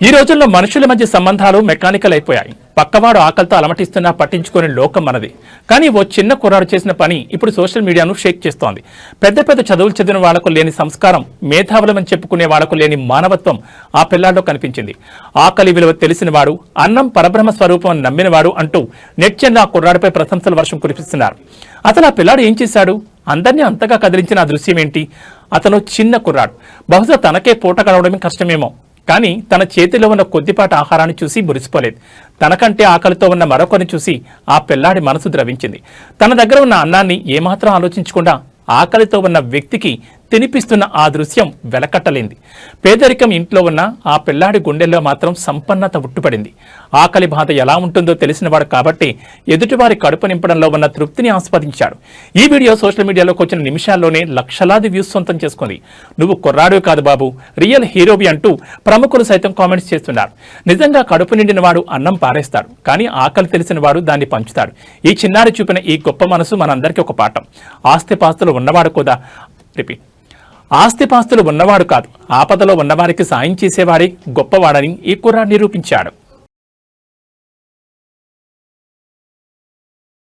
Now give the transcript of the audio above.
ఈ రోజుల్లో మనుషుల మధ్య సంబంధాలు మెకానికల్ అయిపోయాయి. పక్కవాడు ఆకలితో అలమటిస్తున్నా పట్టించుకునే లోకం మనది. కానీ ఓ చిన్న కుర్రాడు చేసిన పని ఇప్పుడు సోషల్ మీడియాను షేక్ చేస్తోంది. పెద్ద పెద్ద చదువులు చదివిన వాళ్లకు లేని సంస్కారం, మేధావులమని చెప్పుకునే వాళ్లకు లేని మానవత్వం ఆ పిల్లాడిలో కనిపించింది. ఆకలి విలువ తెలిసినవాడు, అన్నం పరబ్రహ్మ స్వరూపం అని నమ్మినవాడు అంటూ నెట్జన్లు ఆ కుర్రాడిపై ప్రశంసల వర్షం కురిపిస్తున్నారు. అసలు ఆ పిల్లాడు ఏం చేశాడు? అందరినీ అంతగా కదిలించిన ఆ దృశ్యం ఏంటి? అతను చిన్న కుర్రాడు. బహుశా తనకే పూట గడవడమే కష్టమేమో. కానీ తన చేతిలో ఉన్న కొద్దిపాటి ఆహారాన్ని చూసి మురిసిపోలేదు. తనకంటే ఆకలితో ఉన్న మరొకరిని చూసి ఆ పిల్లాడి మనసు ద్రవించింది. తన దగ్గర ఉన్న అన్నాన్ని ఏమాత్రం ఆలోచించకుండా ఆకలితో ఉన్న వ్యక్తికి తినిపిస్తున్న ఆ దృశ్యం వెలకట్టలేంది. పేదరికం ఇంట్లో ఉన్న ఆ పిల్లాడి గుండెల్లో మాత్రం సంపన్నత ఉట్టుపడింది. ఆకలి బాధ ఎలా ఉంటుందో తెలిసినవాడు కాబట్టి ఎదుటివారి కడుపు నింపడంలో ఉన్న తృప్తిని ఆస్వాదించాడు. ఈ వీడియో సోషల్ మీడియాలోకి వచ్చిన నిమిషాల్లోనే లక్షలాది వ్యూస్ సొంతం చేసుకుంది. నువ్వు కుర్రాడు కాదు బాబు, రియల్ హీరోవి అంటూ ప్రముఖులు సైతం కామెంట్స్ చేస్తున్నారు. నిజంగా కడుపు నిండిన వాడు అన్నం పారేస్తాడు, కానీ ఆకలి తెలిసిన వాడు దాన్ని పంచుతాడు. ఈ చిన్నారి చూపిన ఈ గొప్ప మనసు మనందరికీ ఒక పాఠం. ఆస్తిపాస్తులు ఉన్నవాడు కూడా ఆస్తిపాస్తులు ఉన్నవాడు కాదు, ఆపదలో ఉన్నవారికి సాయం చేసేవాడే గొప్పవాడని ఈ కుర్రాడు నిరూపించాడు.